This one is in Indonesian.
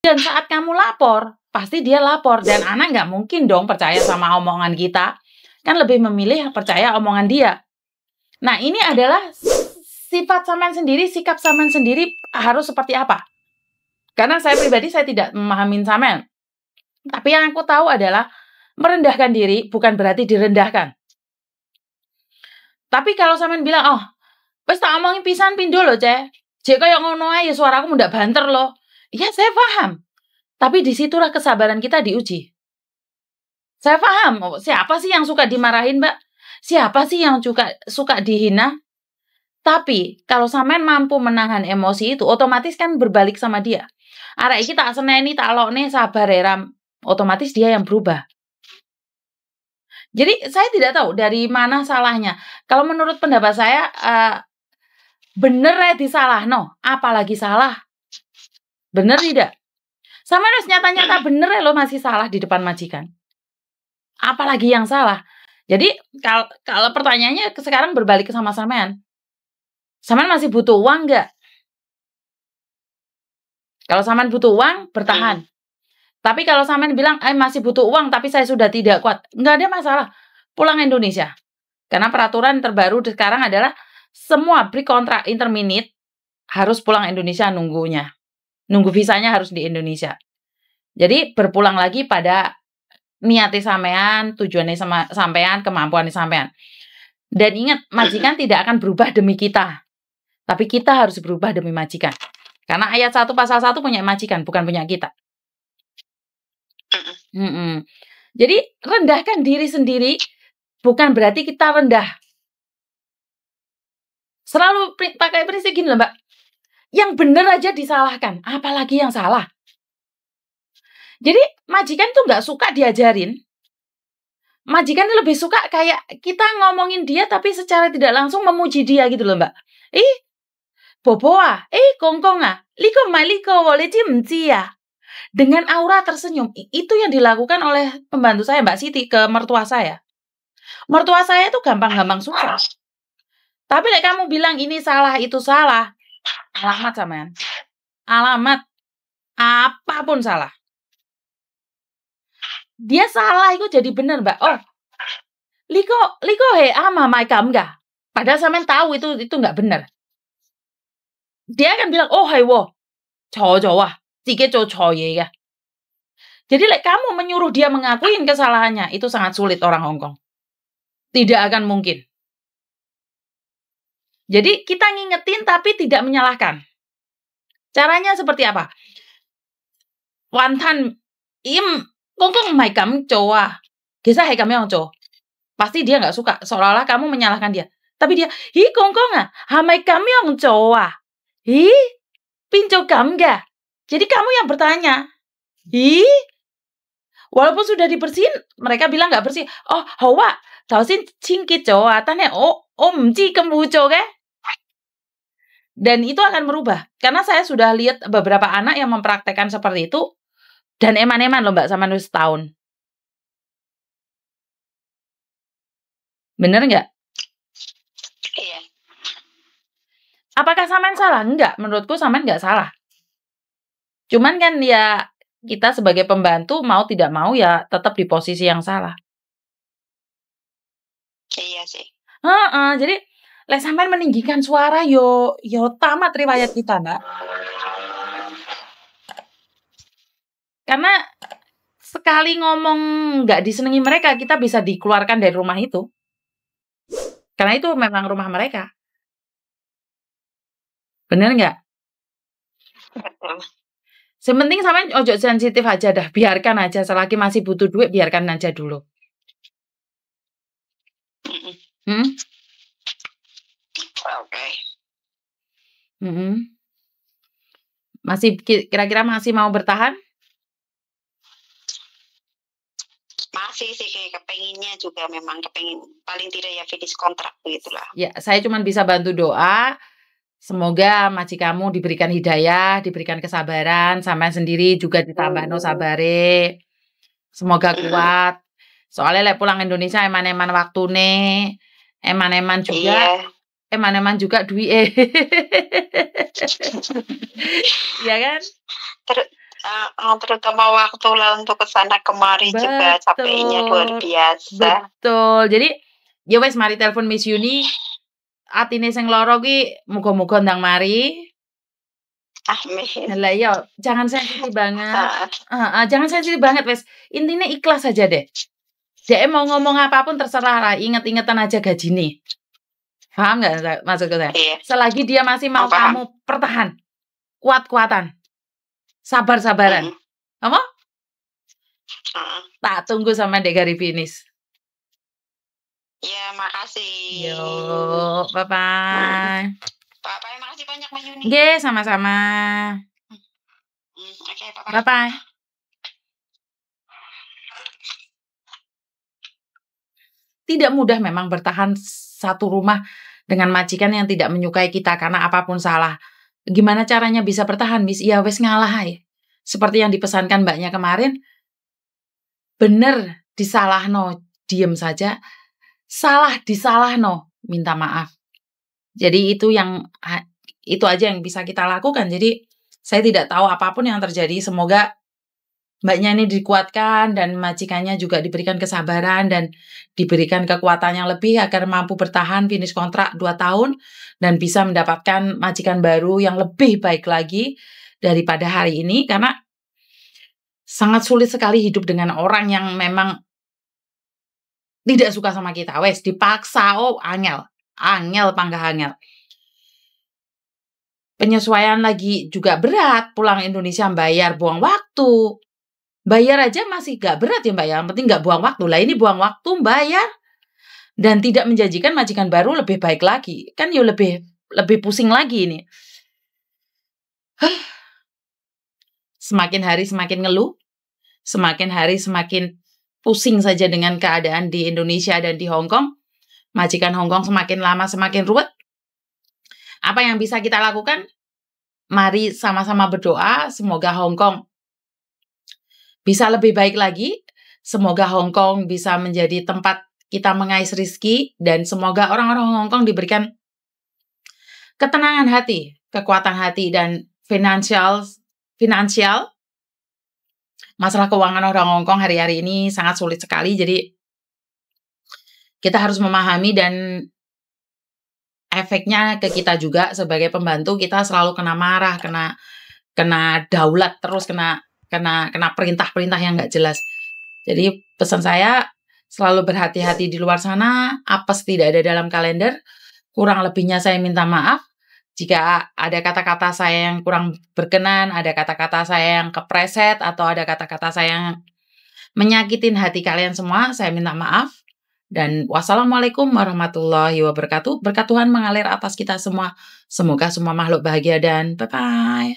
Dan saat kamu lapor, pasti dia lapor. Dan anak nggak mungkin dong percaya sama omongan kita. Kan lebih memilih percaya omongan dia. Nah, ini adalah sifat sampean sendiri, sikap sampean sendiri harus seperti apa. Karena saya pribadi, saya tidak memahami sampean. Tapi yang aku tahu adalah merendahkan diri bukan berarti direndahkan. Tapi kalau sampean bilang, oh, wes tak omongin pisan pindo loh, Cek. Jek kayak ngono ae suaraku ndak banter loh. Iya, saya paham. Tapi disitulah kesabaran kita diuji. Saya paham. Siapa sih yang suka dimarahin, Mbak? Siapa sih yang suka dihina? Tapi kalau sampean mampu menahan emosi itu, otomatis kan berbalik sama dia. Arek iki tak seneni, tak lokne, sabar ya Ram. Otomatis dia yang berubah. Jadi saya tidak tahu dari mana salahnya. Kalau menurut pendapat saya, bener ya disalah, no. Apalagi salah. Bener tidak? Sama harus nyata-nyata bener ya lo masih salah di depan majikan. Apalagi yang salah. Jadi kalau pertanyaannya sekarang berbalik ke sama sampean. Sampean masih butuh uang nggak? Kalau sampean butuh uang, bertahan. Tapi kalau sampean bilang, masih butuh uang tapi saya sudah tidak kuat. Nggak ada masalah. Pulang Indonesia. Karena peraturan terbaru sekarang adalah semua pre-kontrak interminate harus pulang Indonesia nunggunya. Nunggu visanya harus di Indonesia. Jadi berpulang lagi pada niatnya sampean, tujuannya sampean, kemampuannya sampean. Dan ingat, majikan tidak akan berubah demi kita. Tapi kita harus berubah demi majikan. Karena ayat 1 pasal 1 punya majikan, bukan punya kita. Jadi rendahkan diri sendiri bukan berarti kita rendah. Selalu pakai prinsip gini loh, Mbak. Yang benar aja disalahkan, apalagi yang salah. Jadi majikan tuh nggak suka diajarin. Majikan lebih suka kayak kita ngomongin dia tapi secara tidak langsung memuji dia gitu loh, Mbak. Boboa, kongkonga, liko maliko wole cimci ya. Dengan aura tersenyum. Itu yang dilakukan oleh pembantu saya, Mbak Siti, ke mertua saya. Mertua saya itu gampang-gampang suka. Tapi kamu bilang ini salah, itu salah. Alamat sampean. Alamat. Apapun salah. Dia salah itu jadi benar, Mbak. Oh, liko mama enggak. Padahal sampean tahu itu enggak benar. Dia akan bilang, oh wo, wah, tike ya. Jadi kamu menyuruh dia mengakuin kesalahannya, itu sangat sulit orang Hongkong. Tidak akan mungkin. Jadi kita ngingetin tapi tidak menyalahkan. Caranya seperti apa? Wantan Hongkong mai kam cowa. Gesa kami yang cowa. Pasti dia nggak suka, seolah-olah kamu menyalahkan dia. Tapi dia, Hongkong hamai kami yang cowa. Pinjau kamga. Jadi kamu yang bertanya. Walaupun sudah dibersihin, mereka bilang nggak bersih. Oh, hawa, tausin cingkit cowa. Tanya, mci kembuco ke? Dan itu akan merubah. Karena saya sudah lihat beberapa anak yang mempraktekkan seperti itu. Dan eman-eman loh Mbak, sama setahun. Bener nggak? Iya. Apakah sampean salah? Enggak, menurutku sampean nggak salah. Cuman kan ya kita sebagai pembantu mau tidak mau ya tetap di posisi yang salah. Iya sih. Jadi sampean meninggikan suara yo tamat riwayat kita, Mbak. Karena sekali ngomong nggak disenangi mereka, kita bisa dikeluarkan dari rumah itu. Karena itu memang rumah mereka. Bener nggak? Betul. Sementing sampean ojo sensitif aja dah, biarkan aja. Selagi masih butuh duit, biarkan aja dulu. Oke. Masih kira-kira masih mau bertahan? Masih sih, kayak kepenginnya juga memang kepengin paling tidak ya finish kontrak begitulah. Ya, saya cuma bisa bantu doa. Semoga majikanmu diberikan hidayah, diberikan kesabaran, sampean sendiri juga ditambah no sabare. Semoga kuat. Soalnya pulang Indonesia eman-eman waktune, eman-eman juga. Iya. Eman-eman juga duit. Ya kan? Terutama waktu lah untuk ke sana kemari juga capeknya luar Betul. biasa. Betul. Jadi ya wes mari telepon Miss Yuni. Atine sing lara ki muga-muga ndang mari. Amin. Lah iya, jangan sensitif banget. Heeh. Jangan sensitif banget wes. Intinya ikhlas aja deh. Dia mau ngomong apapun terserah lah, inget-ingetan aja gajine. Paham nggak maksudku saya? Iya. Selagi dia masih mau Paham. kamu pertahan, kuat-kuatan, sabar-sabaran. Apa? Tak tunggu sama dek garis finish. Ya, makasih. Yo, bye-bye. Bye-bye, makasih banyak Mbak Yuni. Oke, sama-sama. Oke, bye-bye. Bye-bye. Tidak mudah memang bertahan satu rumah dengan majikan yang tidak menyukai kita karena apapun salah. Gimana caranya bisa bertahan, Miss? Ya wes ngalah ya. Seperti yang dipesankan mbaknya kemarin. Bener disalahno, diem saja. Salah disalahno, minta maaf. Jadi itu aja yang bisa kita lakukan. Jadi saya tidak tahu apapun yang terjadi. Semoga mbaknya ini dikuatkan dan majikannya juga diberikan kesabaran dan diberikan kekuatan yang lebih agar mampu bertahan finish kontrak 2 tahun dan bisa mendapatkan majikan baru yang lebih baik lagi daripada hari ini, karena sangat sulit sekali hidup dengan orang yang memang tidak suka sama kita. Wes dipaksa, angel panggah angel. Penyesuaian lagi juga berat, pulang Indonesia bayar, buang waktu. Bayar aja masih gak berat ya Mbak ya, yang penting gak buang waktu. Lah ini buang waktu, bayar, dan tidak menjanjikan majikan baru lebih baik lagi. Kan ya lebih pusing lagi ini. Semakin hari semakin ngeluh, semakin hari semakin pusing saja dengan keadaan di Indonesia dan di Hong Kong. Majikan Hong Kong semakin lama semakin ruwet. Apa yang bisa kita lakukan? Mari sama-sama berdoa, semoga Hong Kong bisa lebih baik lagi. Semoga Hong Kong bisa menjadi tempat kita mengais rezeki, dan semoga orang-orang Hong Kong diberikan ketenangan hati, kekuatan hati, dan finansial. Masalah keuangan orang Hong Kong hari-hari ini sangat sulit sekali, jadi kita harus memahami, dan efeknya ke kita juga sebagai pembantu. Kita selalu kena marah, kena daulat terus, kena perintah-perintah yang nggak jelas. Jadi pesan saya, selalu berhati-hati di luar sana. Apes tidak ada dalam kalender. Kurang lebihnya saya minta maaf. Jika ada kata-kata saya yang kurang berkenan, ada kata-kata saya yang kepreset, atau ada kata-kata saya yang menyakitin hati kalian semua, saya minta maaf. Dan wassalamualaikum warahmatullahi wabarakatuh. Berkat Tuhan mengalir atas kita semua. Semoga semua makhluk bahagia dan bye-bye.